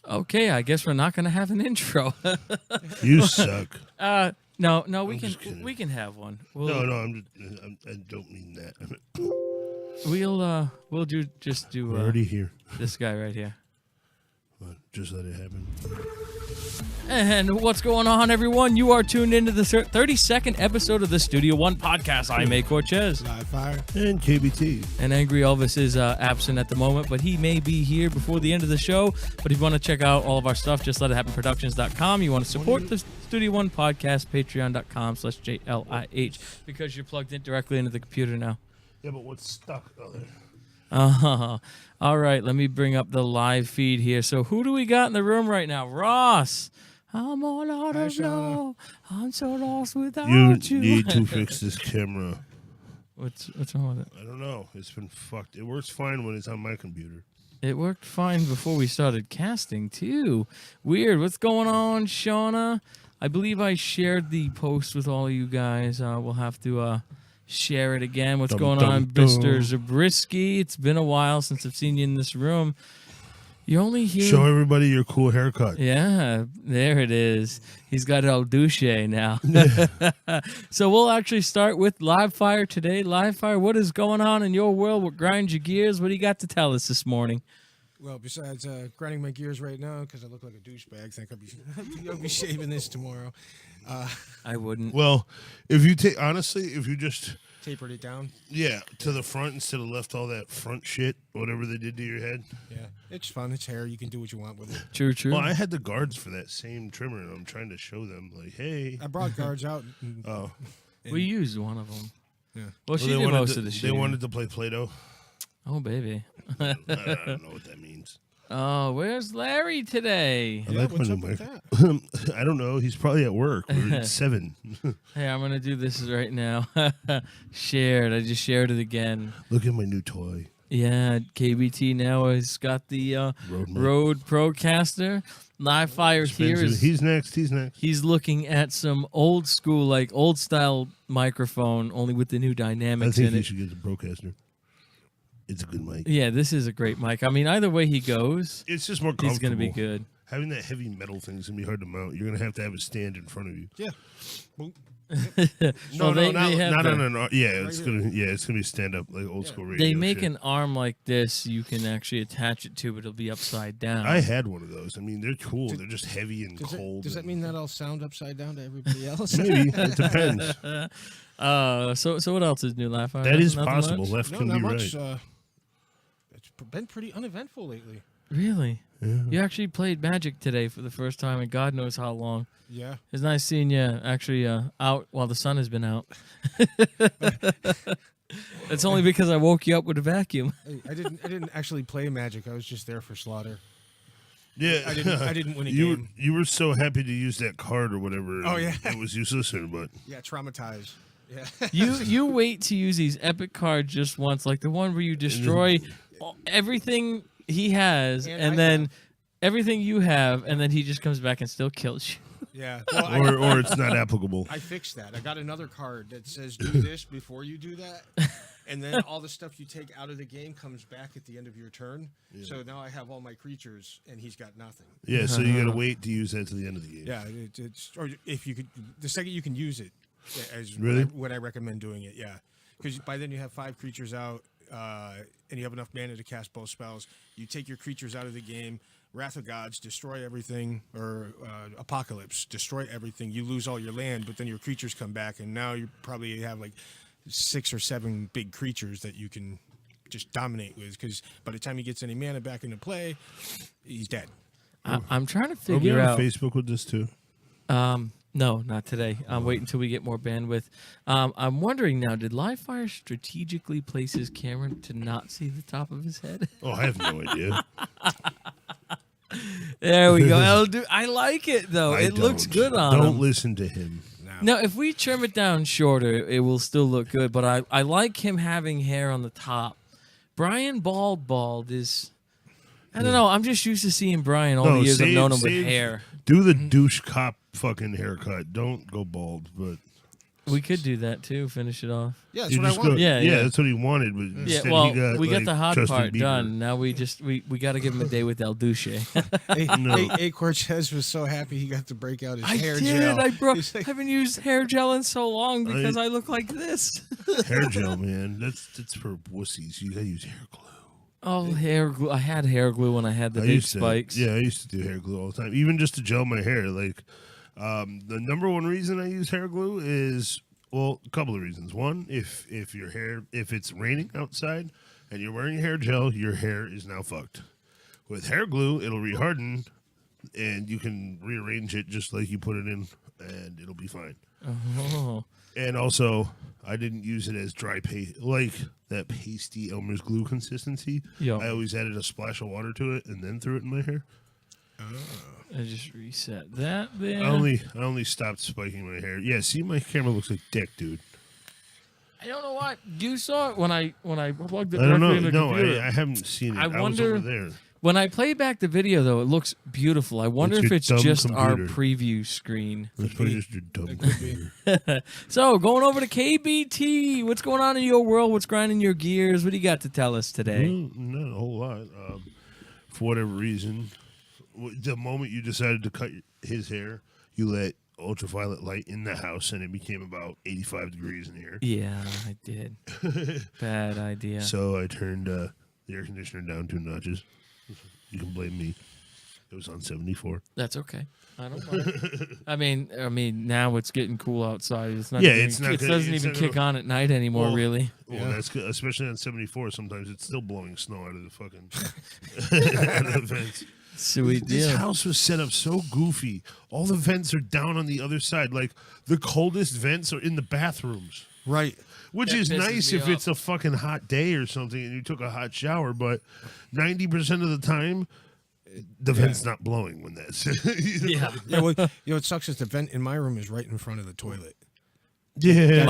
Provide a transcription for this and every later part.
Okay, I guess we're not going to have an intro. You suck. No, we can have one. No, I don't mean that. We'll just do We're already here. this guy right here. Just let it happen. And what's going on, everyone? You are tuned into the 32nd episode of the Studio One podcast. I'm A. Cortez. Live Fire. And KBT. And Angry Elvis is absent at the moment, but he may be here before the end of the show. But if you want to check out all of our stuff, just let it happen productions.com. You want to support the Studio One podcast, patreon.com/JLIH, because you're plugged in directly into the computer now. Yeah, but what's stuck? Oh, there. All right, let me bring up the live feed here. So who do we got in the room right now? Ross. I'm all out of love. I'm so lost without you. You need to fix this camera. What's wrong with it? I don't know. It's been fucked. It works fine when it's on my computer. It worked fine before we started casting, too. Weird. What's going on, Shauna? I believe I shared the post with all of you guys. We'll have to share it again. What's going on, Mr. Zabriskie? It's been a while since I've seen you in this room. You're only here. Show everybody your cool haircut. Yeah, there it is. He's got El Duce now. So we'll actually start with Live Fire today. Live Fire, what is going on in your world? What grinds your gears? What do you got to tell us this morning? Well, besides grinding my gears right now because I look like a douchebag, I think I'll be shaving this tomorrow. I wouldn't. Well, if you just tapered it down. Yeah, to the front instead of left all that front shit, whatever they did to your head. Yeah, it's fun. It's hair. You can do what you want with it. True. Well, I had the guards for that same trimmer, and I'm trying to show them, like, hey. I brought guards out. We used one of them. Yeah. Well, she did most of the shit. They wanted to play Play-Doh. Oh, baby. I don't know what that means. Oh, where's Larry today? I like what's my up new with mic. that? I don't know. He's probably at work. We're at 7. Hey, I'm going to do this right now. Shared. I just shared it again. Look at my new toy. Yeah, KBT now has got the Rode Procaster. Live Fire here is... He's next. He's looking at some old school, like old style microphone, only with the new dynamics in it. I think he should get the Procaster. It's a good mic. Yeah, this is a great mic. I mean, either way he goes, it's just more comfortable. He's going to be good. Having that heavy metal thing is going to be hard to mount. You're going to have a stand in front of you. Yeah. No. Yeah, right it's going to be stand up like old school radio. They make shit. an arm like this you can actually attach it to, but it'll be upside down. I had one of those. I mean, they're cool. They're just heavy and cold. Does that mean that I'll sound upside down to everybody else? Maybe. It depends. So what else is new, Live Fire? That is Nothing possible. much? Left No, can not be much. right. It's been pretty uneventful lately. Really? Yeah. You actually played Magic today for the first time in God knows how long. Yeah. It's nice seeing you actually out while the sun has been out. It's only because I woke you up with a vacuum. Hey, I didn't actually play Magic. I was just there for slaughter. Yeah, I didn't win a game. You were so happy to use that card or whatever. Oh yeah, it was useless, but yeah, traumatized. Yeah. You wait to use these epic cards just once, like the one where you destroy everything he has, and then everything you have, and then he just comes back and still kills you. Yeah. Well, or it's not applicable. I fixed that. I got another card that says do this before you do that. And then all the stuff you take out of the game comes back at the end of your turn. Yeah. So now I have all my creatures, and he's got nothing. Yeah, so you got to wait to use that to the end of the game. Yeah, it's or if you could, the second you can use it, as really? what I recommend doing it. Yeah, because by then you have 5 creatures out, and you have enough mana to cast both spells. You take your creatures out of the game. Wrath of Gods, destroy everything, or Apocalypse, destroy everything. You lose all your land, but then your creatures come back, and now you probably have like 6 or 7 big creatures that you can just dominate with, because by the time he gets any mana back into play, he's dead. I'm trying to figure out. out. Are we on Facebook with this too? No, not today. I'm waiting until we get more bandwidth. I'm wondering now, did Livefire strategically place his camera to not see the top of his head? Oh, I have no idea. There we go. I like it, though. It looks good on him. Don't listen to him. Now, if we trim it down shorter, it will still look good, but I like him having hair on the top. Brian Bald is... I don't know. I'm just used to seeing Brian all the years I've known him with hair. Do the douche cop fucking haircut. Don't go bald, but... We could do that too. Finish it off. Yeah, that's You what I just go- wanted. Yeah. That's what he wanted. But Yeah, instead well, he got, we got the hot Justin part Bieber. done. Now we got to give him a day with El Duce. Hey, Cortez was so happy he got to break out his I hair did. gel. I He's like, haven't used hair gel in so long because I look like this. Hair gel, man. That's for wussies. You gotta use hair glue. Oh, hair glue. I had hair glue when I had the big spikes. I used to do hair glue all the time, even just to gel my hair. Like, the number one reason I use hair glue is, well, a couple of reasons. One, if it's raining outside and you're wearing hair gel, your hair is now fucked. With hair glue, it'll reharden, and you can rearrange it just like you put it in, and it'll be fine. Oh. And also, I didn't use it as dry paste, like that pasty Elmer's glue consistency. Yeah. I always added a splash of water to it and then threw it in my hair. I just reset that there. I only stopped spiking my hair. Yeah, see, my camera looks like dick, dude. I don't know what you saw it when I plugged it I don't directly know. in the No, computer. I haven't seen it. I I was wonder- over there. When I play back the video, though, it looks beautiful. I wonder It's if your it's dumb just our computer. preview screen. That's probably just your dumb computer. So, going over to KBT. What's going on in your world? What's grinding your gears? What do you got to tell us today? Well, not a whole lot. For whatever reason, the moment you decided to cut his hair, you let ultraviolet light in the house, and it became about 85 degrees in here. Yeah, I did. Bad idea. So I turned the air conditioner down 2 notches. You can blame me. It was on 74. That's okay. I don't mind. I mean, now it's getting cool outside. It's not. Yeah, even, it's not It gonna- doesn't it's even not kick gonna- on at night anymore. Well, Really. Well, Yeah. that's good, especially on 74. Sometimes it's still blowing snow out of the fucking out of the vents. Sweet This deal. house was set up so goofy. All the vents are down on the other side. Like the coldest vents are in the bathrooms. right. Which That is pisses nice me if off. it's a fucking hot day or something and you took a hot shower, but 90% of the time, the vent's not blowing when that's. You know? Yeah. Yeah, well, what sucks is the vent in my room is right in front of the toilet. Yeah.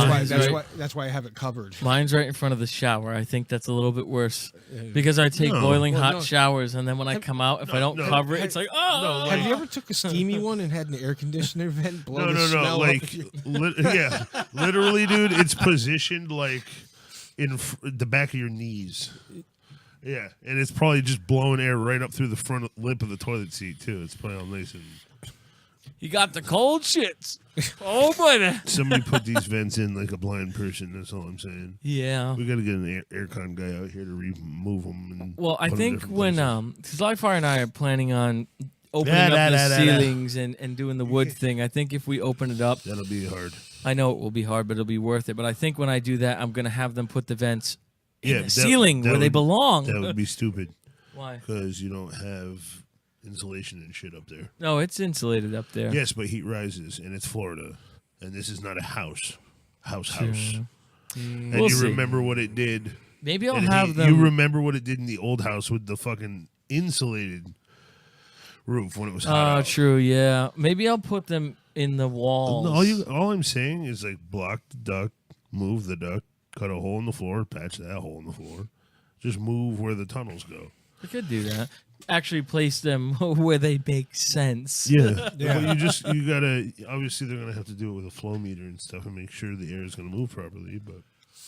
That's why I have it covered. Mine's right in front of the shower. I think that's a little bit worse because I take No. boiling Well, hot no. showers, and then when I come out, if I don't no. cover it, it's like, oh. No, Have you ever took a steamy one and had an air conditioner vent blow the smell Like, off of your... yeah, literally, dude. It's positioned like in the back of your knees. Yeah, and it's probably just blowing air right up through the front lip of the toilet seat too. It's probably all nice and. You got the cold shits. Oh, buddy. Somebody put these vents in like a blind person. That's all I'm saying. Yeah. We got to get an aircon guy out here to remove them. And Well, I put 'em think different when places. Slyfire and I are planning on opening up the ceilings and doing the wood thing, I think if we open it up, that'll be hard. I know it will be hard, but it'll be worth it. But I think when I do that, I'm gonna have them put the vents in Yeah, the that- ceiling that where they would- belong. That would be stupid Why? because you don't have insulation and shit up there. No, it's insulated up there. Yes, but heat rises, and it's Florida, and this is not a house. House. Sure. And We'll you see. remember what it did. Maybe I'll And have you them. remember what it did in the old house with the fucking insulated roof when it was hot Oh, out. true. Yeah. Maybe I'll put them in the walls. All I'm saying is like block the duct, move the duct, cut a hole in the floor, patch that hole in the floor. Just move where the tunnels go. I could do that. Actually, place them where they make sense. Yeah. Well, you gotta obviously they're gonna have to do it with a flow meter and stuff and make sure the air is gonna move properly. But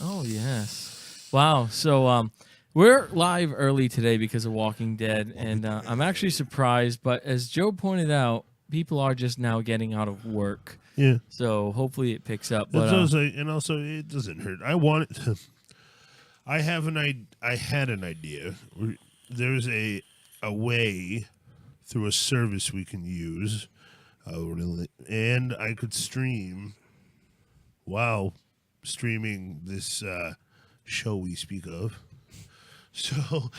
Oh yes. Wow. So we're live early today because of Walking Dead, and I'm actually surprised. But as Joe pointed out, people are just now getting out of work, yeah. so hopefully it picks up. That's But what I was like, and also it doesn't hurt. I want it. I had an idea. There's a way through a service we can use, and I could stream while streaming this show we speak of. So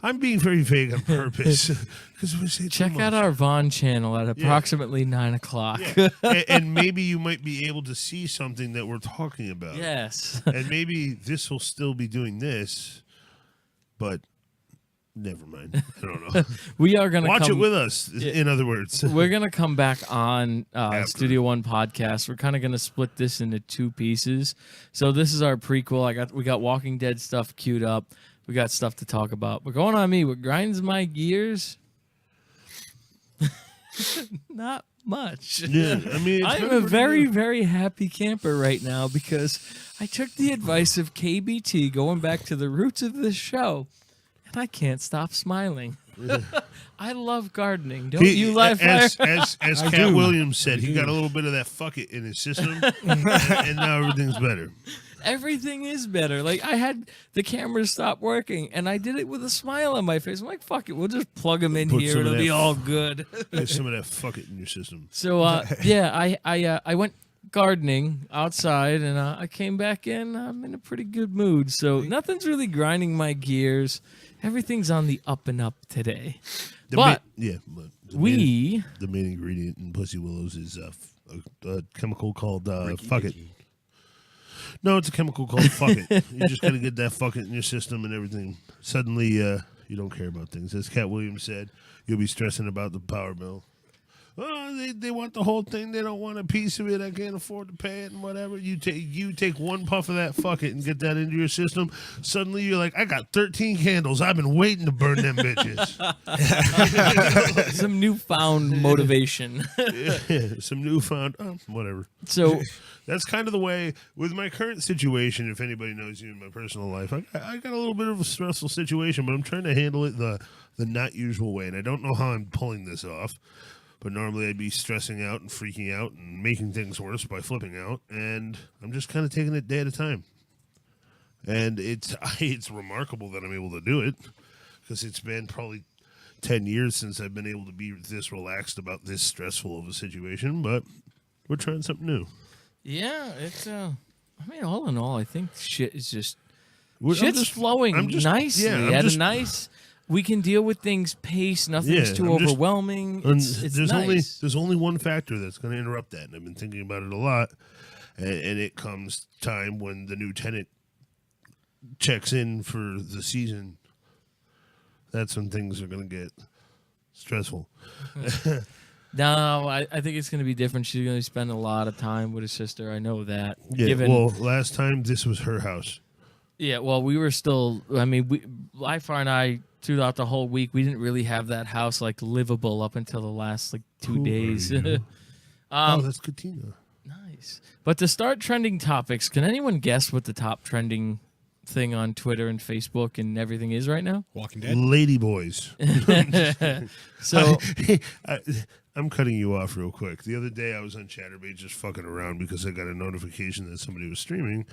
I'm being very vague on purpose because we say too check out much. our Vaughn channel at approximately 9 o'clock. Yeah. and maybe you might be able to see something that we're talking about. Yes. And maybe this will still be doing this, but never mind. I don't know. We are gonna Watch come, it with us. In other words, We're gonna come back on After. Studio One podcast. We're kind of gonna split this into 2 pieces. So this is our prequel. We got Walking Dead stuff queued up. We got stuff to talk about. But going on me, what grinds my gears? Not much. Yeah, I mean, it's I'm been a pretty very, good. very happy camper right now because I took the advice of KBT, going back to the roots of this show, and I can't stop smiling. I love gardening. Don't you, live fire? As Cat Williams said, he got a little bit of that fuck it in his system, and now everything's better. Everything is better. Like, I had the cameras stop working, and I did it with a smile on my face. I'm like, fuck it, we'll just plug them in Put here. some of It'll be that- all good. There's some of that fuck it in your system. So, yeah, I went gardening outside, and I came back in. I'm in a pretty good mood. So nothing's really grinding my gears. Everything's on the up and up today. But the we... the main ingredient in Pussy Willows is a chemical called fuck it. No, it's a chemical called fuck it. You just gotta get that fuck it in your system and everything. Suddenly, you don't care about things. As Cat Williams said, you'll be stressing about the power bill. Oh, they want the whole thing. They don't want a piece of it. I can't afford to pay it and whatever. You take one puff of that fuck it and get that into your system. Suddenly you're like, I got 13 candles. I've been waiting to burn them bitches. Some newfound motivation. Some newfound whatever. So That's kind of the way with my current situation. If anybody knows you in my personal life, I got a little bit of a stressful situation, but I'm trying to handle it the not usual way, and I don't know how I'm pulling this off. But normally I'd be stressing out and freaking out and making things worse by flipping out, and I'm just kind of taking it day at a time. And it's remarkable that I'm able to do it because it's been probably 10 years since I've been able to be this relaxed about this stressful of a situation, but we're trying something new. yeah, it's I mean, all in all, I think shit is just I'm shit's just- flowing I'm just- nicely yeah, I'm at just- a nice. We can deal with things pace. Nothing's Yeah, too I'm just- overwhelming. And It's there's nice. there's only one factor that's going to interrupt that, and I've been thinking about it a lot. And it comes time when the new tenant checks in for the season. That's when things are going to get stressful. No, I think it's going to be different. She's going to spend a lot of time with her sister. I know that. Yeah. Given, Well, last time this was her house. yeah, well, we were still. I mean, Lifar and I throughout the whole week, we didn't really have that house like livable up until the last like 2 Who are days. you? Oh, that's Katina. Nice. But to start trending topics, can anyone guess what the top trending thing on Twitter and Facebook and everything is right now? Walking Dead. Lady boys. So I'm cutting you off real quick. The other day I was on Chatterbait just fucking around because I got a notification that somebody was streaming.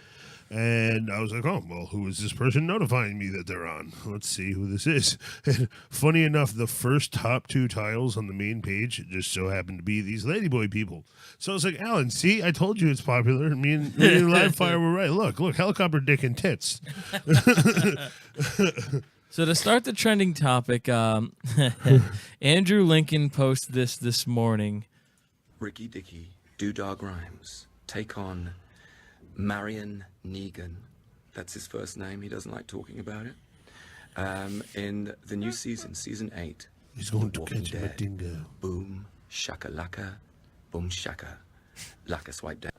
And I was like, oh, well, who is this person notifying me that they're on? Let's see who this is. And funny enough, the first top 2 tiles on the main page just so happened to be these Ladyboy people. So I was like, Alan, see, I told you it's popular. Me and Livefire were right. Look, helicopter dick and tits. So to start the trending topic, Andrew Lincoln posted this morning. Ricky Dicky, Doodah Grimes, take on Marion Negan. That's his first name. He doesn't like talking about it. In the new season, season 8. He's going of to Walking catch a Dead. dingo. Boom, shaka laka, boom shaka, laka swipe down.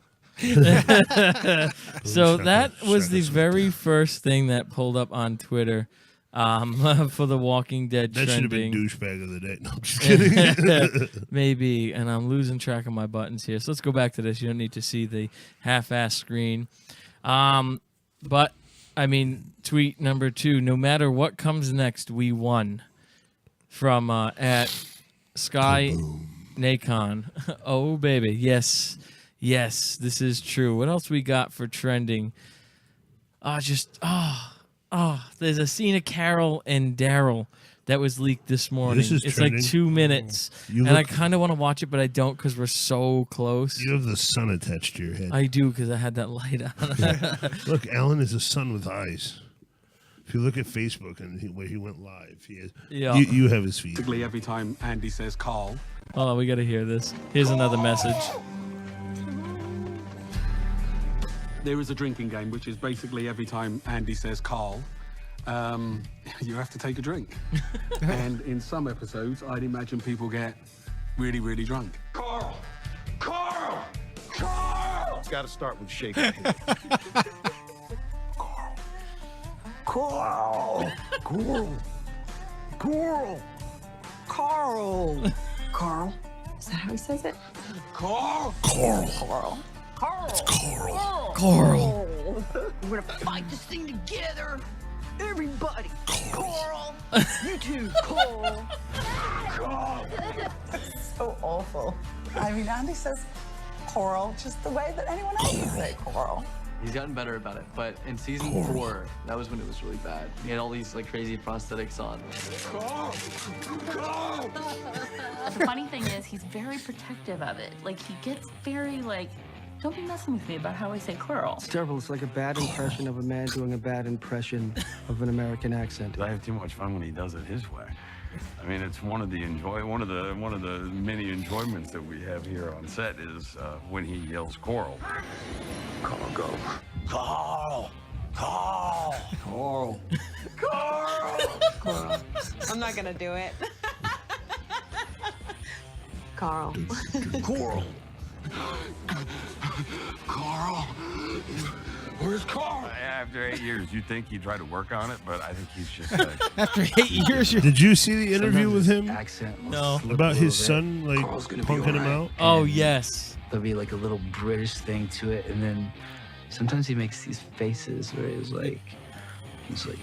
So shaka, that was shaka, the sweet very down. first thing that pulled up on Twitter for the Walking Dead That should have been trending. douchebag of the day. No, I'm just kidding. Maybe, and I'm losing track of my buttons here. So let's go back to this. You don't need to see the half-ass screen. But, I mean, tweet number 2, no matter what comes next, we won. From at Sky Nacon. Oh, baby. Yes, this is true. What else we got for trending? There's a scene of Carol and Daryl that was leaked this morning. This is it's trending? like 2 minutes. You And I look- kind of want to watch it, but I don't because we're so close. You have the sun attached to your head. I do because I had that light on. Look, Alan is a sun with eyes. If you look at Facebook and where he went live, he is. Yeah. You have his feet. Basically, every time Andy says Carl, Oh, we got to hear this. Here's another message. there is a drinking game, which is basically every time Andy says Carl, you have to take a drink. And in some episodes, I'd imagine people get really, really drunk. Carl! Carl! Carl! It's got to start with shaking. Carl! Carl! Carl! Carl! Carl, is that how how he says it? Carl. Coral. It's Carl. Coral. We're gonna fight this thing together. Everybody. Coral. You too, Coral. So awful. I mean, Andy says coral just the way that anyone else would say coral. He's gotten better about it, but in season 4, that was when it was really bad. He had all these like crazy prosthetics on. The funny thing is, he's very protective of it. Like, he gets very, like, don't be messing with me about how I say Coral. It's terrible. It's like a bad impression of a man doing a bad impression of an American accent. I have too much fun when he does it his way. I mean, it's one of the many enjoyments that we have here on set is when he yells Coral. Carl, go. Carl. Carl. Coral. Coral. I'm not gonna do it. Carl. Coral. Carl. Where's Carl? After 8 years, you'd think he'd try to work on it, but I think he's just After 8 years, you're... Did you see the interview with him No. about his son, like punking him out? Oh, yes. There'll be like a little British thing to it, and then sometimes he makes these faces where he's like,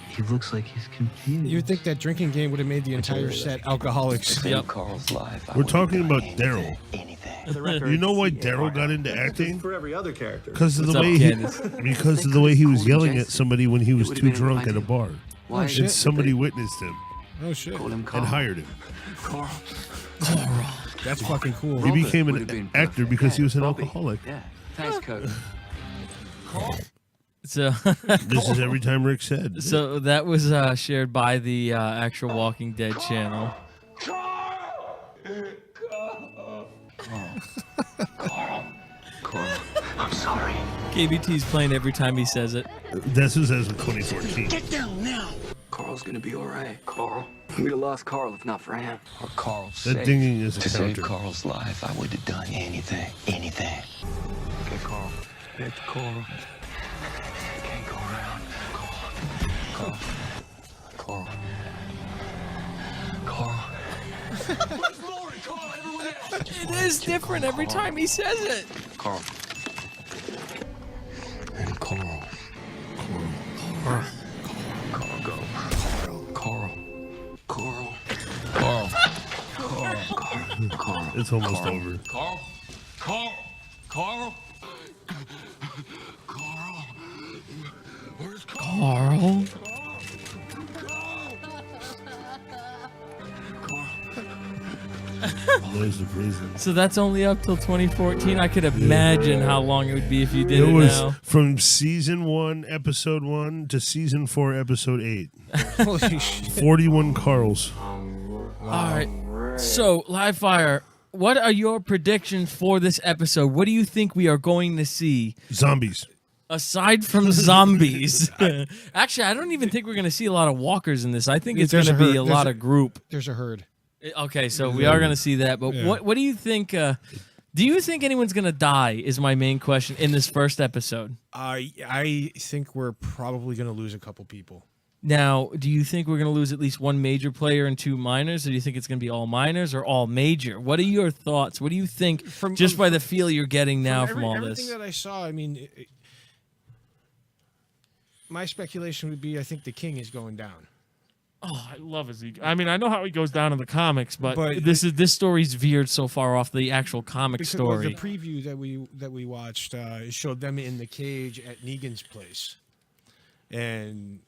he looks like he's confused. You would think that drinking game would have made the entire set alcoholics. Yep. Carl's life. We're talking about Daryl. You know why Daryl got into acting? For every other character. Because of the What's way up, because of the way he was yelling at somebody when he was too drunk at a bar. Oh, And shit. somebody witnessed him Oh, shit. and hired him. Carl. That's fucking cool. He became Would've an been actor perfect. because he was an Bobby. alcoholic. Yeah. Thanks, Coach. So, This is every time Rick said. so that was shared by the actual Walking Dead channel. Carl. I'm sorry. KBT's playing every time he says it. This was as of 2014. Get down now. Carl's gonna be all right. Carl. We'd have lost Carl if not for him. Or Carl's That sake. dinging is a To save counter. Carl's life, I would have done anything. Anything. Get Carl. Get Carl. Can't go around. Carl. Carl. Carl. Where's Lauren? Carl, everyone else. It is different every time he says it. Carl. And Carl. Carl. Carl, go. Carl. Carl. Carl. Carl. Carl. It's almost over. Carl. Carl. Carl. Carl. Where's Carl? Carl. There's the prison. So that's only up till 2014. I could imagine how long it would be if you did It it was now. from season 1, episode 1 to season 4, episode 8. Holy shit. 41 Carls. All right. So, Live Fire, what are your predictions for this episode? What do you think we are going to see? Zombies. Aside from zombies. Actually, I don't even think we're going to see a lot of walkers in this. I think it's going There's to a be herd. a There's lot a- of group. There's a herd. Okay, so we are going to see that. But Yeah. what do you think? Do you think anyone's going to die is my main question in this first episode. I think we're probably going to lose a couple people. Now, do you think we're going to lose at least one major player and two minors, or do you think it's going to be all minors or all major? What are your thoughts? What do you think, just by the feel you're getting now from all everything this? that I saw, I mean, my speculation would be I think the king is going down. Oh, I love Ezekiel. I mean, I know how he goes down in the comics, but this story's veered so far off the actual comic Because story. the preview that we watched it showed them in the cage at Negan's place, and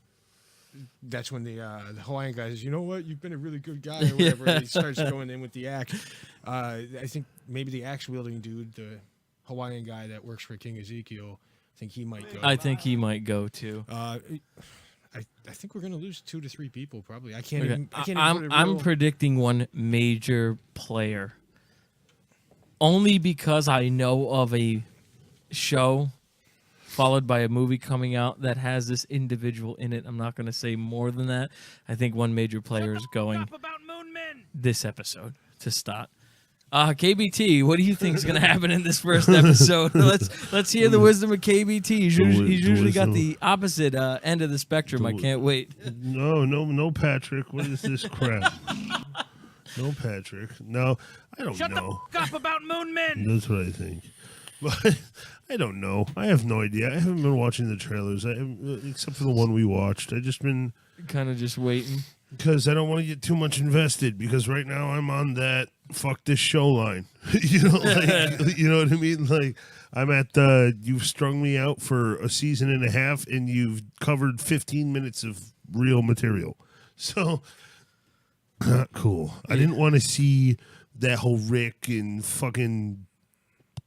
that's when the Hawaiian guy says, "You know what? You've been a really good guy," or whatever. And he starts going in with the axe. I think maybe the axe wielding dude, the Hawaiian guy that works for King Ezekiel, I think he might go. I think he might go too. I think we're gonna lose 2 to 3 people probably. I can't Okay. even. I can't I'm even put a real- predicting one major player. Only because I know of a show followed by a movie coming out that has this individual in it. I'm not going to say more than that. I think one major player is going this episode to start. KBT, what do you think is going to happen in this first episode? Let's hear the wisdom of KBT. He's usually got the opposite end of the spectrum. I can't wait. No, Patrick. What is this crap? No Patrick. No, I don't Shut know. the f up about Moon Men. That's what I think. But I don't know. I have no idea. I haven't been watching the trailers, except for the one we watched. I just been kind of just waiting because I don't want to get too much invested. Because right now I'm on that fuck this show line. You know, like, you know what I mean? Like I'm at you've strung me out for a season and a half, and you've covered 15 minutes of real material. So not cool. I didn't want to see that whole Rick and fucking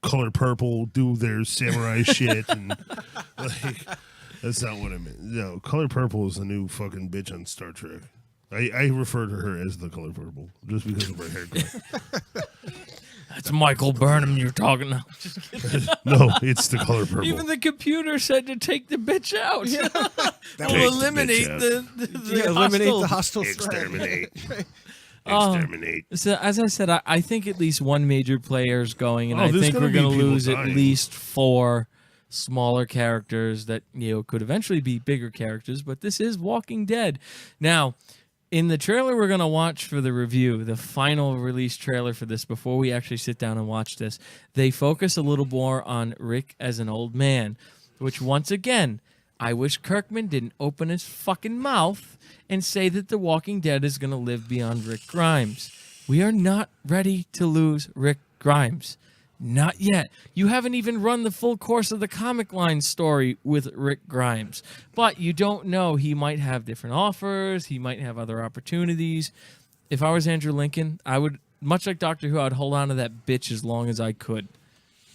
Color Purple do their samurai shit, and like that's not what I meant. No, Color Purple is the new fucking bitch on Star Trek. I refer to her as the Color Purple just because of her haircut. That's Michael Burnham you're talking about. No, it's the Color Purple. Even the computer said to take the bitch out. That We'll was- eliminate Take the eliminate hostile- the hostile threat. Exterminate. Oh. Exterminate. So as I said, I think at least one major player is going, and Oh, I there's think gonna we're be going to people lose at dying. least 4 smaller characters that could eventually be bigger characters. But this is Walking Dead. Now, in the trailer we're going to watch for the review, the final release trailer for this, before we actually sit down and watch this, they focus a little more on Rick as an old man, which once again, I wish Kirkman didn't open his fucking mouth and say that The Walking Dead is going to live beyond Rick Grimes. We are not ready to lose Rick Grimes. Not yet. You haven't even run the full course of the comic line story with Rick Grimes. But you don't know. He might have different offers. He might have other opportunities. If I was Andrew Lincoln, I would, much like Doctor Who, I'd hold on to that bitch as long as I could.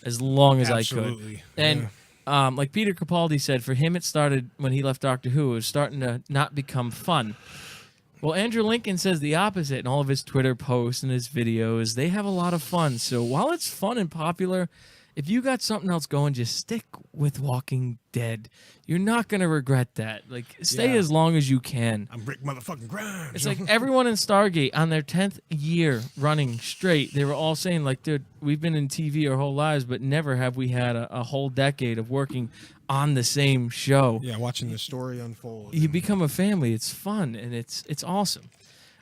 As long as I could. Absolutely. And like Peter Capaldi said, for him it started when he left Doctor Who. It was starting to not become fun. Well, Andrew Lincoln says the opposite in all of his Twitter posts and his videos. They have a lot of fun. So while it's fun and popular, if you got something else going, just stick with Walking Dead. You're not going to regret that. Like, stay Yeah. as long as you can. I'm Rick motherfucking Grimes. It's like everyone in Stargate on their 10th year running straight, they were all saying, like, dude, we've been in TV our whole lives, but never have we had a whole decade of working on the same show. Yeah, watching the story unfold. You become a family. It's fun, and it's awesome.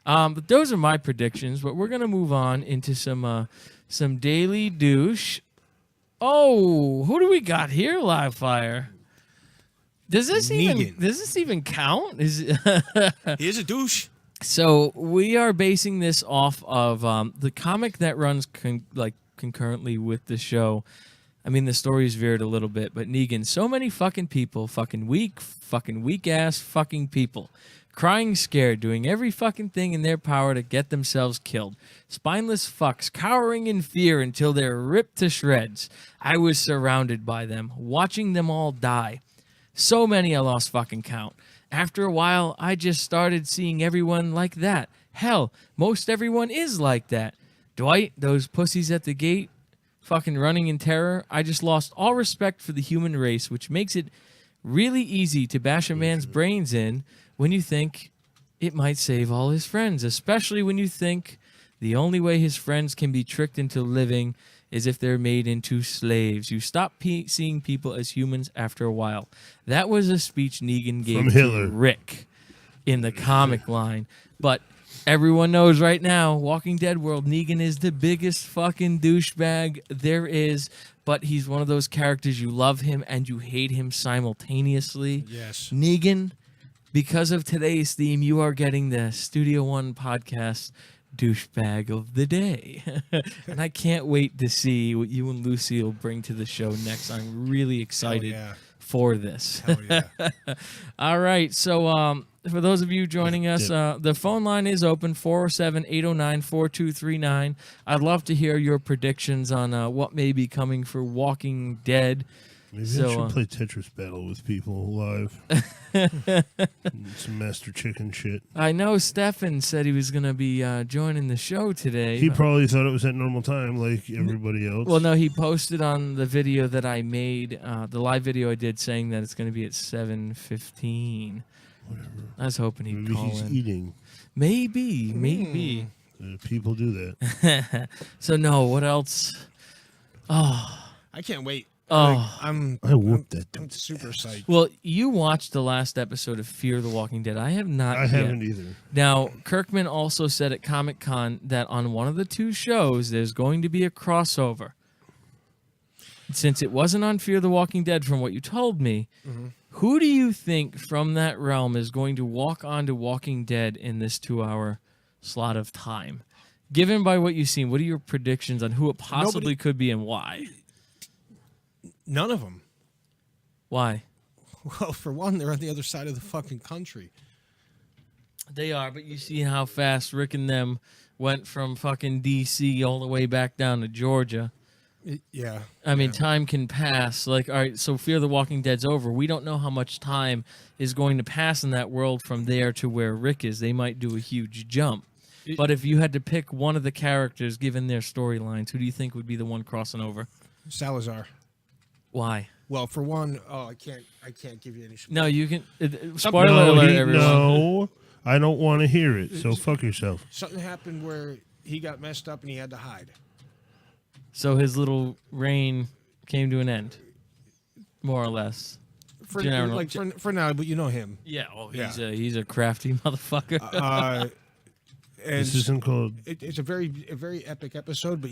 But those are my predictions, but we're going to move on into some Daily Douche. Oh, who do we got here, Livefire? Does this even count? Is He is a douche. So we are basing this off of the comic that runs concurrently with the show. I mean, the story's veered a little bit, but Negan, so many fucking people, fucking weak ass fucking people, crying scared, doing every fucking thing in their power to get themselves killed. Spineless fucks, cowering in fear until they're ripped to shreds. I was surrounded by them, watching them all die. So many I lost fucking count. After a while, I just started seeing everyone like that. Hell, most everyone is like that. Dwight, those pussies at the gate, fucking running in terror. I just lost all respect for the human race, which makes it really easy to bash a man's brains in when you think it might save all his friends, especially when you think the only way his friends can be tricked into living is if they're made into slaves. You stop seeing people as humans after a while. That was a speech Negan gave From Hitler. to Rick in the comic line. But everyone knows right now, Walking Dead world, Negan is the biggest fucking douchebag there is. But he's one of those characters, you love him and you hate him simultaneously. Yes. Negan, because of today's theme, you are getting the Studio One podcast douchebag of the day. And I can't wait to see what you and Lucille bring to the show next. I'm really excited for this. Hell yeah. All right. So for those of you joining us, the phone line is open, 407-809-4239. I'd love to hear your predictions on what may be coming for Walking Dead. Maybe I should play Tetris Battle with people live. Some Master Chicken shit. I know Stefan said he was going to be joining the show today. He probably thought it was at normal time, like everybody else. Well, no, he posted on the video that I made, the live video I did, saying that it's going to be at 7:15. Whatever. I was hoping he'd Maybe call he's in. eating. Maybe. People do that. So, no, what else? Oh. I can't wait Oh, I whooped that I'm dude. super psyched. well, you watched the last episode of Fear the Walking Dead. I have not. I yet. haven't either. Now, Kirkman also said at Comic-Con that on one of the two shows, there's going to be a crossover. Since it wasn't on Fear the Walking Dead, from what you told me, who do you think from that realm is going to walk onto Walking Dead in this 2-hour slot of time? Given by what you've seen, what are your predictions on who it possibly could be and why? None of them. Why? Well, for one, they're on the other side of the fucking country. They are, but you see how fast Rick and them went from fucking D.C. all the way back down to Georgia. Yeah. I mean, time can pass. Like, all right, so Fear the Walking Dead's over. We don't know how much time is going to pass in that world from there to where Rick is. They might do a huge jump. But if you had to pick one of the characters, given their storylines, who do you think would be the one crossing over? Salazar. Why? Well, for one, I can't give you any. No, you can. Spoiler Alert, everyone. No, I don't want to hear it. So fuck yourself. Something happened where he got messed up and he had to hide. So his little reign came to an end, more or less. For now, but you know him. Yeah, he's a crafty motherfucker. And This isn't called. It's a very epic episode, but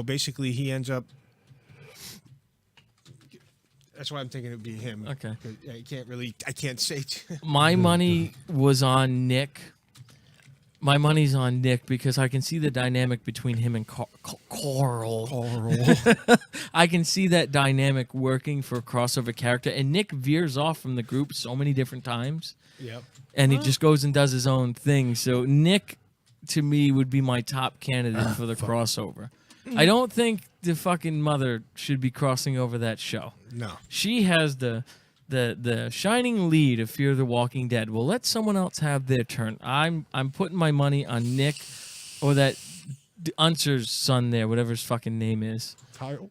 basically he ends up. That's why I'm thinking it'd be him. Okay. I can't say. My money was on Nick. My money's on Nick because I can see the dynamic between him and Coral. I can see that dynamic working for a crossover character, and Nick veers off from the group so many different times. Yep. And he just goes and does his own thing. So Nick, to me, would be my top candidate for the crossover. I don't think the fucking mother should be crossing over that show. No. She has the shining lead of Fear the Walking Dead. Well, let someone else have their turn. I'm putting my money on Nick or that Unser's son there, whatever his fucking name is. Kyle?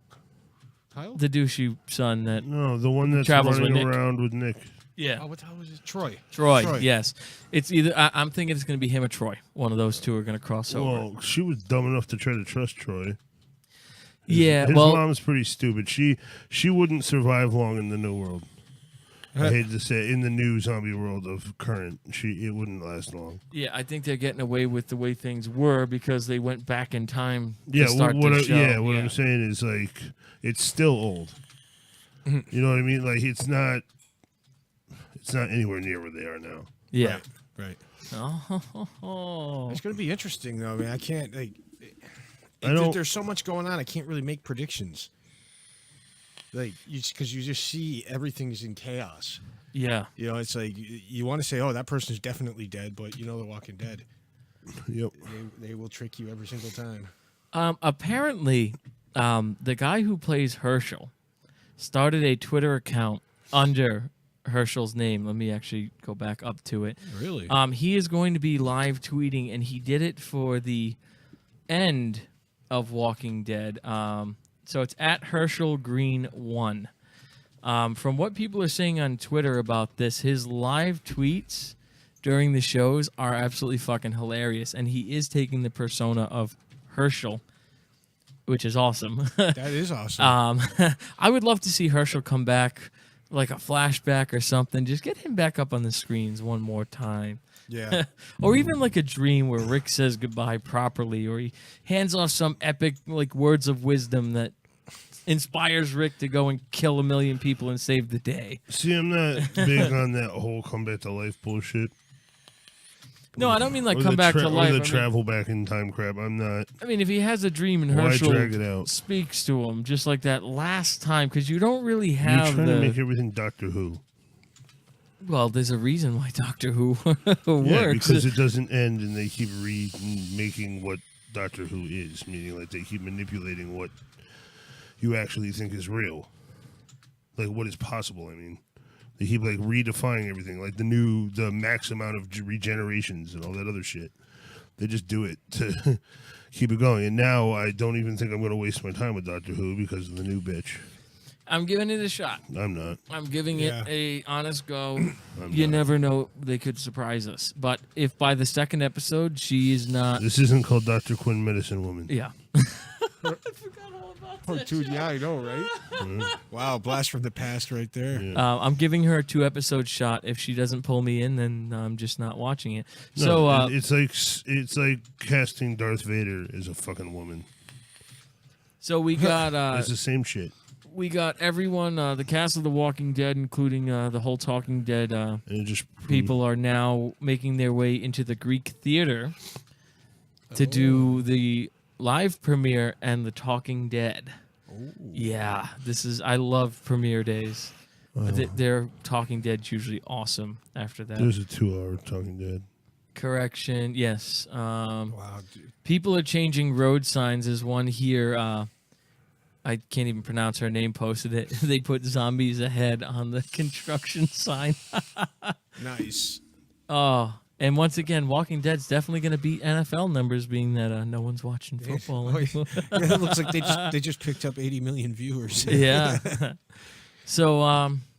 The douchey son that the one that's travels running with Nick. around with Nick. Yeah. Oh, what the hell was it? Troy. Troy, yes. It's either I'm thinking it's going to be him or Troy. One of those two are going to cross over. Well, she was dumb enough to try to trust Troy. His well, mom's pretty stupid. She wouldn't survive long in the new world. I hate to say it, in the new zombie world of current, it wouldn't last long. Yeah, I think they're getting away with the way things were because they went back in time. Yeah, to start what the show. I'm saying is like it's still old. You know what I mean? Like it's not anywhere near where they are now. Yeah. Right. Oh. It's going to be interesting though. I mean, I can't there's so much going on. I can't really make predictions. Like, because you just see everything's in chaos. Yeah. It's like you want to say, "Oh, that person's definitely dead," but they're Walking Dead. Yep. They will trick you every single time. Apparently, the guy who plays Herschel started a Twitter account under Herschel's name. Let me actually go back up to it. Really? He is going to be live tweeting, and he did it for the end of Walking Dead. So it's at Herschel Green 1. From what people are saying on Twitter about this, his live tweets during the shows are absolutely fucking hilarious, and he is taking the persona of Herschel, which is awesome. That is awesome. I would love to see Herschel come back, like a flashback or something. Just get him back up on the screens one more time. Yeah. Or even like a dream where Rick says goodbye properly, or he hands off some epic like words of wisdom that inspires Rick to go and kill 1 million people and save the day. See, I'm not big on that whole come back to life bullshit. No, I don't mean like Or come the back to life. Or the I mean- travel back in time crap. I'm not. I mean, if he has a dream and Why Herschel drag it out? speaks to him, just like that last time, because you don't really You're have trying the. to make everything Doctor Who. Well, there's a reason why Doctor Who works. Yeah, because it doesn't end, and they keep making what Doctor Who is, meaning like they keep manipulating what you actually think is real, like what is possible. I mean, they keep like redefining everything, like the max amount of regenerations and all that other shit. They just do it to keep it going. And now I don't even think I'm going to waste my time with Doctor Who because of the new bitch. I'm giving it a shot. I'm not. I'm giving it a honest go. I'm You not. never know; they could surprise us. But if by the second episode she is not, This isn't called Dr. Quinn Medicine Woman. yeah. I forgot all about Oh, dude, yeah, I know, right? Wow, blast from the past right there. I'm giving her a 2-episode shot. If she doesn't pull me in, then I'm just not watching it. No, it's like casting Darth Vader as a fucking woman. So we got it's the same shit. We got everyone, the cast of The Walking Dead, including the whole Talking Dead people, are now making their way into the Greek theater to do the live premiere and the Talking Dead. Yeah, I love premiere days. Their Talking Dead's usually awesome after that. There's a 2-hour Talking Dead. Correction, yes. Wow, dude. People are changing road signs. There's one here. I can't even pronounce her name. Posted it. They put zombies ahead on the construction sign. Nice. Oh, and once again, Walking Dead's definitely going to beat NFL numbers, being that no one's watching football anymore. Yeah, it looks like they just picked up 80 million viewers. Yeah. So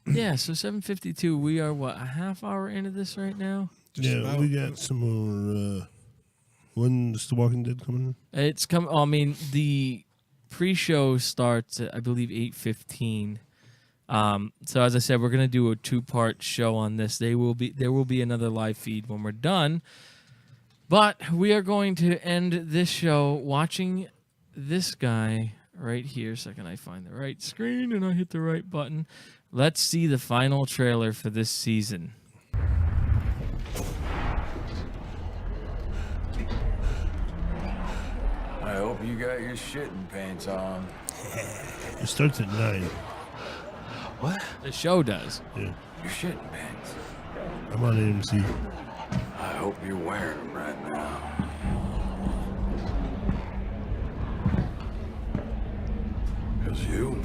so 7:52. We are what, a half hour into this right now? We got some more. When's The Walking Dead coming in? It's coming. I mean, the pre-show starts at, I believe, 8:15. So as I said, we're gonna do a 2-part show on this. There will be another live feed when we're done. But we are going to end this show watching this guy right here. Second, I find the right screen and I hit the right button. Let's see the final trailer for this season. I hope you got your shitting pants on. It starts at 9. What? The show does. Yeah. Your shitting pants. I'm on AMC. I hope you're wearing them right now. Because you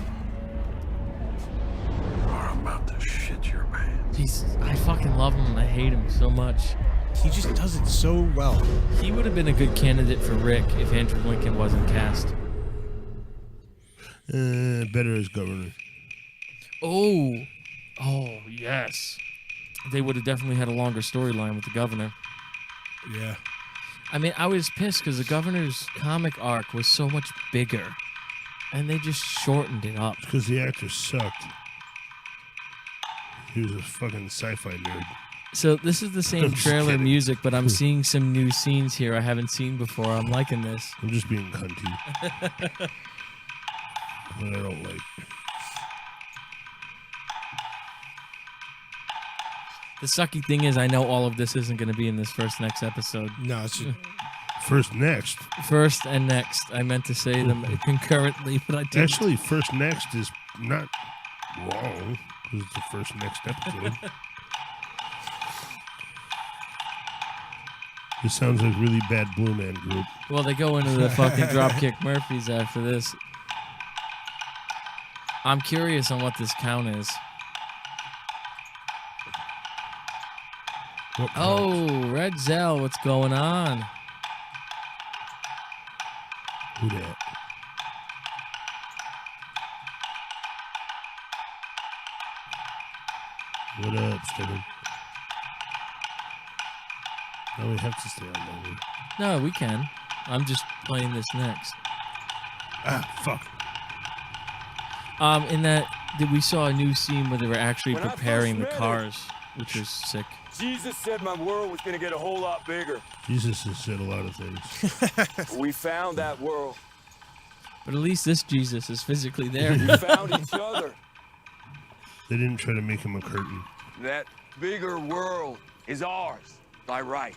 are about to shit your pants. I fucking love him and I hate him so much. He just does it so well. He would have been a good candidate for Rick if Andrew Lincoln wasn't cast. Better as governor. Oh, yes. They would have definitely had a longer storyline with the governor. Yeah. I mean, I was pissed because the governor's comic arc was so much bigger, and they just shortened it up. Because the actor sucked. He was a fucking sci-fi nerd. So this is the same trailer music, but I'm seeing some new scenes here I haven't seen before. I'm liking this. I'm just being cunty. But I don't like. The sucky thing is, I know all of this isn't going to be in this next episode. No, it's just... First next. First and next. I meant to say them concurrently, but I didn't. Actually, first next is not wrong. Because it's the first next episode. This sounds like really bad Blue Man Group. Well, they go into the fucking Dropkick Murphys after this. I'm curious on what this count is. Oh, Red Zell, what's going on? Who that? What up, Steven? No, we have to stay on longer. No, we can. I'm just playing this next. Ah, fuck. In that we saw a new scene where they were actually preparing the cars, which was sick. Jesus said my world was gonna get a whole lot bigger. Jesus has said a lot of things. We found that world. But at least this Jesus is physically there. We found each other. They didn't try to make him a curtain. That bigger world is ours by right.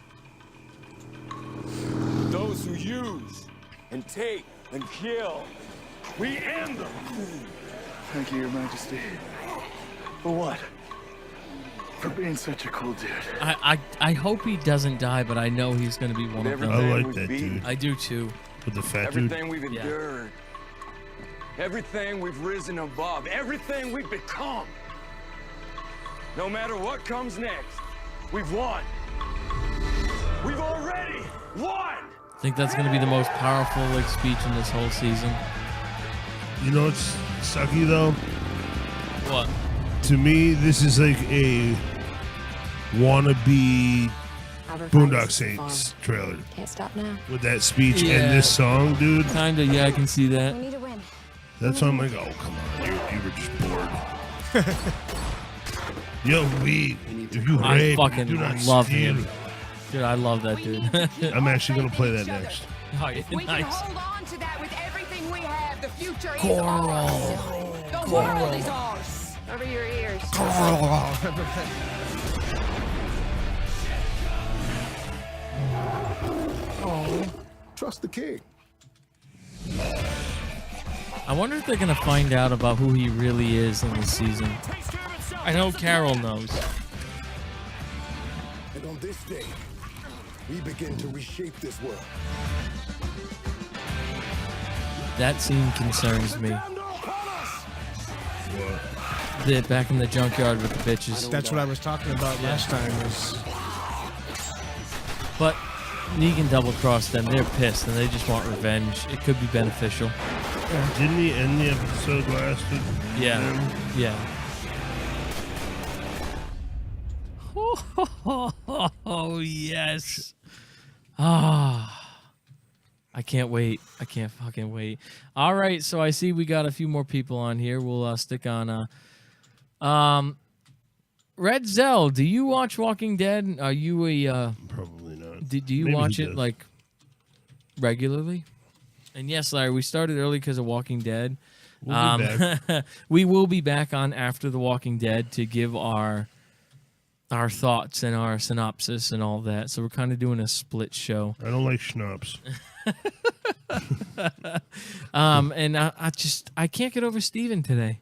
Those who use and take and kill, we end them. Thank you, Your Majesty. For what? For being such a cool dude. I hope he doesn't die, but I know he's going to be one of them. I like that dude. I do too. With the fat dude. Everything we've endured, everything we've risen above, everything we've become. No matter what comes next, we've won. We've already won. I think that's going to be the most powerful speech in this whole season. You know what's sucky though? What? To me, this is like a wannabe Boondock Saints trailer. Can't stop now. With that speech and this song, dude. Kinda, yeah, I can see that. We need to win. That's why I'm like, oh, come on. You were just bored. Yo, if you I rape, fucking do not love steal. him. Dude, I love that dude. I'm actually going to play that next. Oh, yeah, We can nice. hold on to that with everything we have. The future is Coral. ours. The world is ours. Over your ears. Trust the king. I wonder if they're gonna find out about who he really is in this season. I know Carol knows. And on this day, we begin to reshape this world. That scene concerns me. What? Back in the junkyard with the bitches. That's what I was talking about last time. But Negan double-crossed them. They're pissed, and they just want revenge. It could be beneficial. Didn't he end the episode last week? Yeah. Yeah. Oh, yes. Ah. I can't wait. I can't fucking wait. All right, so I see we got a few more people on here. We'll stick on Red Zell, do you watch Walking Dead? Are you a probably not. Do you Maybe watch he it does. like regularly? And yes, Larry, we started early because of Walking Dead. We'll be back. We will be back on after the Walking Dead to give our thoughts and our synopsis and all that. So we're kind of doing a split show. I don't like schnapps. And I can't get over Steven today.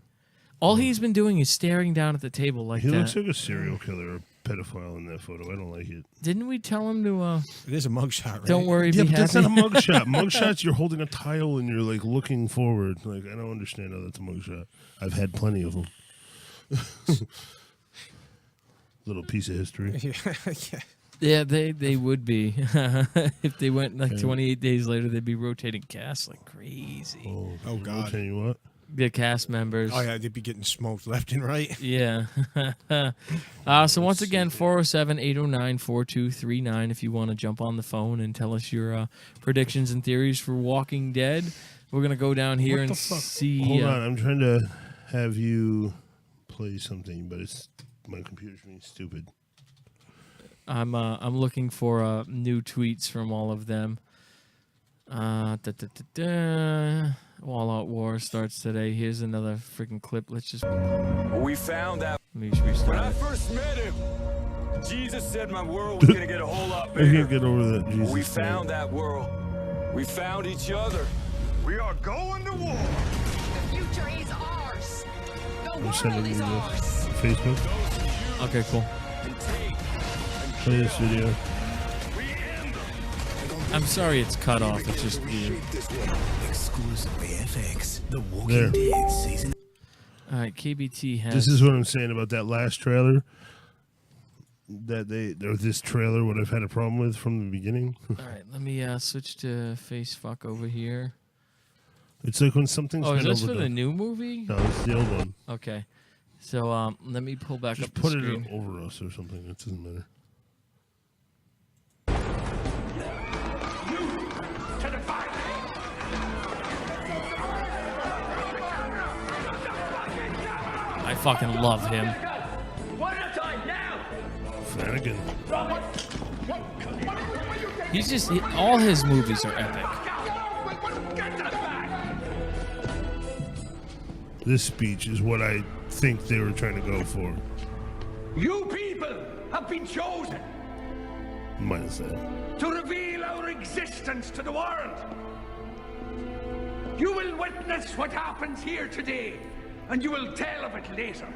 All he's been doing is staring down at the table like He that. looks like a serial killer or pedophile in that photo. I don't like it. Didn't we tell him to? It is a mugshot, right? Don't worry, Yeah, be but that's not a happy. mugshot. Mugshots, you're holding a tile and you're like looking forward. Like, I don't understand how that's a mugshot. I've had plenty of them. Little piece of history. Yeah, they would be. If they went like 28 days later, they'd be rotating casts like crazy. Oh, God. I'll tell you what. The cast members. Oh, yeah, they'd be getting smoked left and right. Yeah. So once again, 407-809-4239 if you want to jump on the phone and tell us your predictions and theories for Walking Dead. We're going to go down here What and the fuck? see... Hold on, I'm trying to have you play something, but it's my computer's being stupid. I'm looking for new tweets from all of them. All Out War starts today. Here's another freaking clip. Let's just... We found out. Let me restart When I it. first met him, Jesus said my world was gonna get a whole lot I bigger. can't get over that. Jesus We thing. found that world. We found each other. We are going to war. The future is ours. The I'm world sending you is this. ours. Facebook. Okay, cool. Play this video. I'm sorry it's cut off. It's just weird. Exclusively FX. The There. Walking Dead season. All right, KBT has... This is what I'm saying about that last trailer. This trailer, what I've had a problem with from the beginning. All right, let me switch to Facefuck over here. It's like when something's Oh, is been this for overdone. the new movie? No, it's the old one. Okay. So let me pull back Just up the put screen. it over us or something. It doesn't matter. I fucking love him. Flanagan. He's just... all his movies are epic. This speech is what I think they were trying to go for. You people have been chosen Minus that. to reveal our existence to the world. You will witness what happens here today, and you will tell of it later.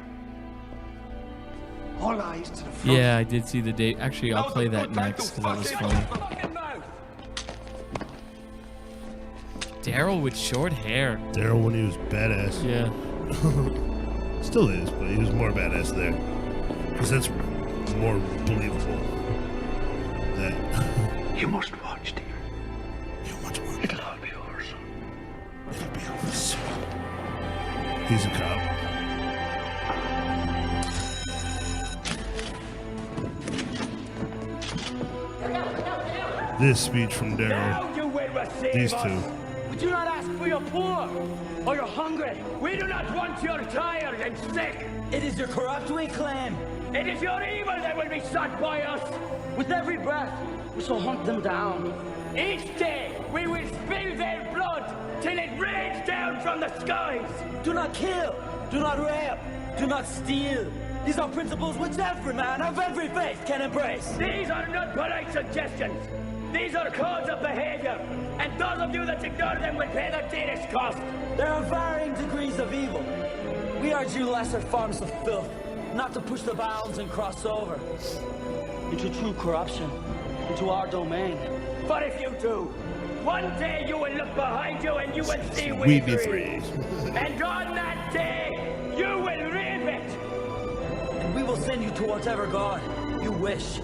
All eyes to the front. Yeah, I did see the date. Actually, I'll play that next because that was funny. Daryl with short hair. Daryl when he was badass. Yeah. Still is, but he was more badass there. Because that's more believable. That. You must watch, dear. You must watch. It'll all be yours. It'll be over soon. He's a cop. This speech from Daryl. Now you will receive These us. two. We do not ask for your poor or your hungry. We do not want your tired and sick. It is your corrupt we claim. It is your evil that will be sought by us. With every breath, we shall hunt them down. Each day, we will spill their blood till it rains down from the skies. Do not kill, do not rape, do not steal. These are principles which every man of every faith can embrace. These are not polite suggestions. These are codes of behavior. And those of you that ignore them will pay the dearest cost. There are varying degrees of evil. We urge you lesser forms of filth, not to push the bounds and cross over into true corruption, into our domain. But if you do, one day you will look behind you and you will see We be three. And on that day, you will reap it. And we will send you to whatever God you wish.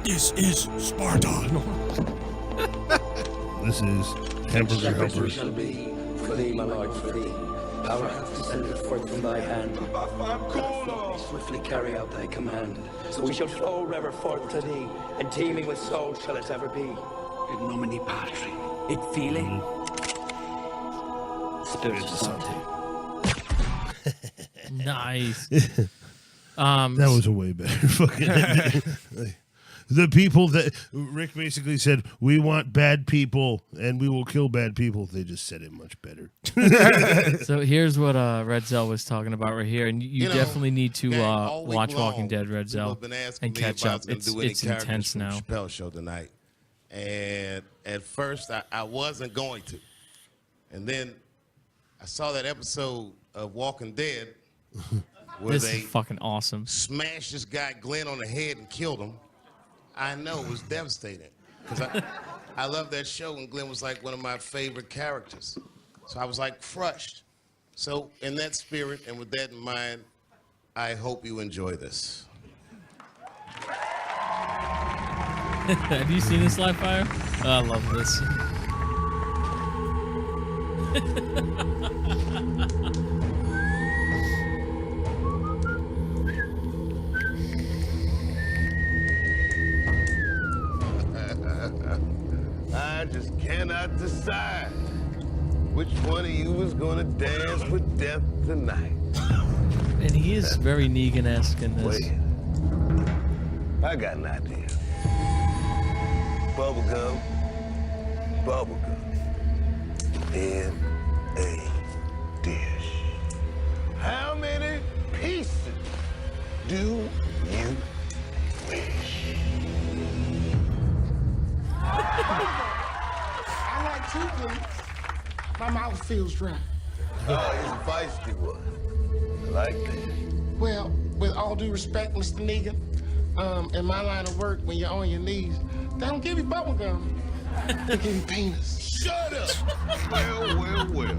This is Sparta. This is Hamburger Shepherds we Helpers. shall be, for thee, my Lord, for thee. Power hath descended forth from thy hand. Swiftly carry out thy command. So we shall flow river forth to thee, and teeming with souls shall it ever be. In nomine Patri, et Filii, Spiritus Sancti. Nice. That was a way better fucking. The people that Rick basically said, we want bad people and we will kill bad people. They just said it much better. So here's what Red Zell was talking about right here, and you definitely need to watch Walking Dead, Red Zell, and catch up. It's intense now. Chappelle show tonight, and at first I wasn't going to, and then I saw that episode of Walking Dead where This they is fucking awesome. smashed this guy Glenn on the head and killed him. I know, it was devastating because I love that show, and Glenn was like one of my favorite characters. So I was like crushed. So in that spirit and with that in mind, I hope you enjoy this. Have you seen this live fire? Oh, I love this. I just cannot decide which one of you is gonna dance with death tonight. And he is very Negan-esque in this. Wait, I got an idea. Bubblegum, in a dish. How many pieces do you wish? I like two, please. My mouth feels dry. Oh, he's a feisty one. I like that. Well, with all due respect, Mr. Negan, in my line of work, when you're on your knees, they don't give you bubble gum. They give you penis. Shut up! Well.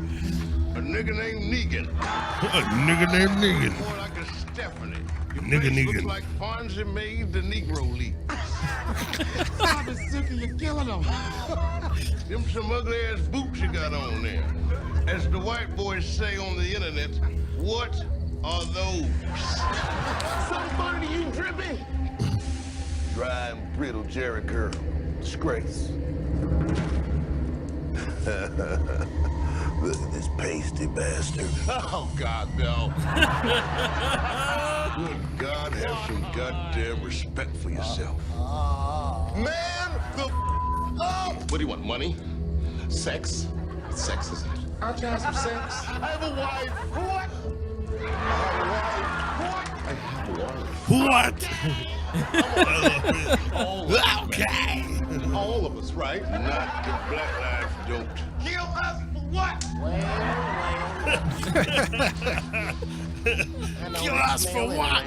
A nigga named Negan. A nigga named Negan. More like a Stephanie. Your Nigga face Negan. looks like Fonzie made the Negro League. I've been sick of you killing them. Them some ugly ass boots you got on there. As the white boys say on the internet, what are those? Something funny to you, Drippy? Dry and brittle Jerry curl. Disgrace. Look at this pasty bastard. Oh, God, no. Good God, have some goddamn respect for yourself. Man, what do you want, money? Sex? Sex, isn't it? I'll try some sex. I have a wife. What? I have a wife. Okay. All of us, right? Not the Black Lives don't. Kill us for what? Kill us for what?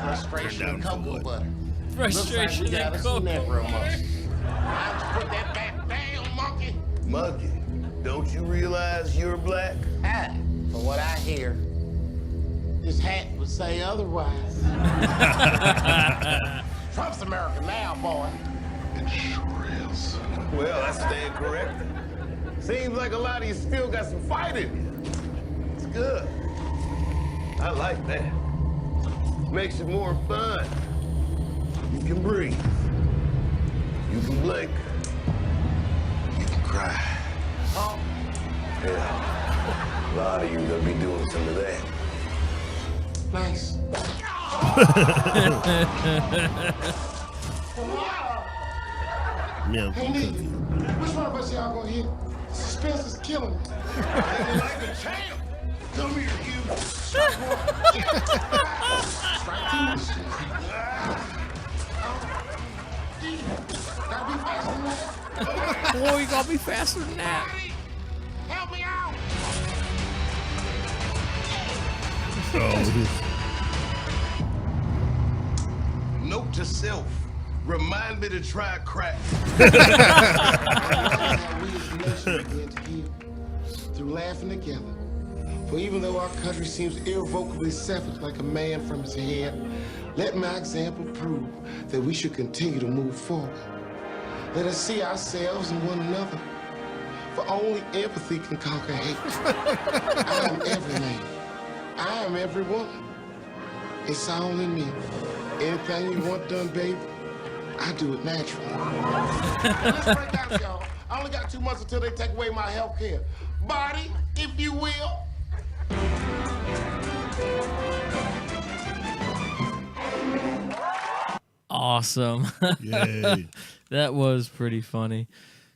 Frustration and cocoa butter. Frustration Looks like we and got us cocoa some Negro butter. monkey. I'll just put that back down, monkey. Monkey, don't you realize you're black? Ah, from what I hear, this hat would say otherwise. Trump's America now, boy. It sure is. Well, I stand corrected. Seems like a lot of you still got some fight in you. It's good. I like that. Makes it more fun. You can breathe. You can blink. You can cry. Oh, lot of you gonna be doing some of that. Nice. Yeah. Hey, Nick, which one of us y'all gonna hit? Suspense is killing me. Like a champ. Come here, you. Gotta be faster than that. Boy, you gotta be faster than that. Help me out. Note to self. Remind me to try crack. Through laughing together. For even though our country seems irrevocably severed like a man from his head, let my example prove that we should continue to move forward. Let us see ourselves and one another. For only empathy can conquer hate. I am every man. I am every woman. It's all in me. Anything you want done, baby, I do it naturally. Let's break down, y'all. I only got 2 months until they take away my health care. Body, if you will. Awesome. Yay. That was pretty funny.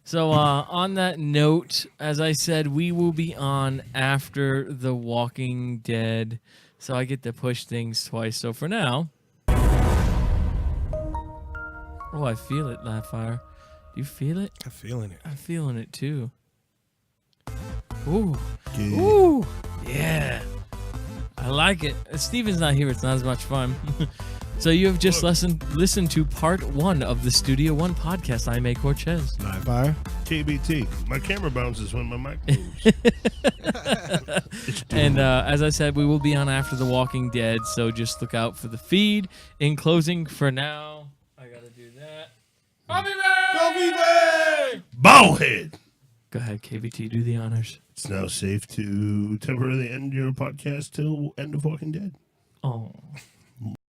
So on that note, as I said, we will be on after The Walking Dead. So I get to push things twice. So for now... Oh, I feel it, Laughfire. Do you feel it? I'm feeling it. I'm feeling it too. Ooh. Yeah. Ooh. Yeah. I like it. Steven's not here. It's not as much fun. So you have just listened to part 1 of the Studio One podcast. I'm A. Cortez. Live fire. KBT. My camera bounces when my mic moves. And as I said, we will be on after The Walking Dead, so just look out for the feed. In closing, for now, I gotta do that. Ballhead. Go ahead, KBT, do the honors. It's now safe to temporarily end your podcast till end of Walking Dead. Oh.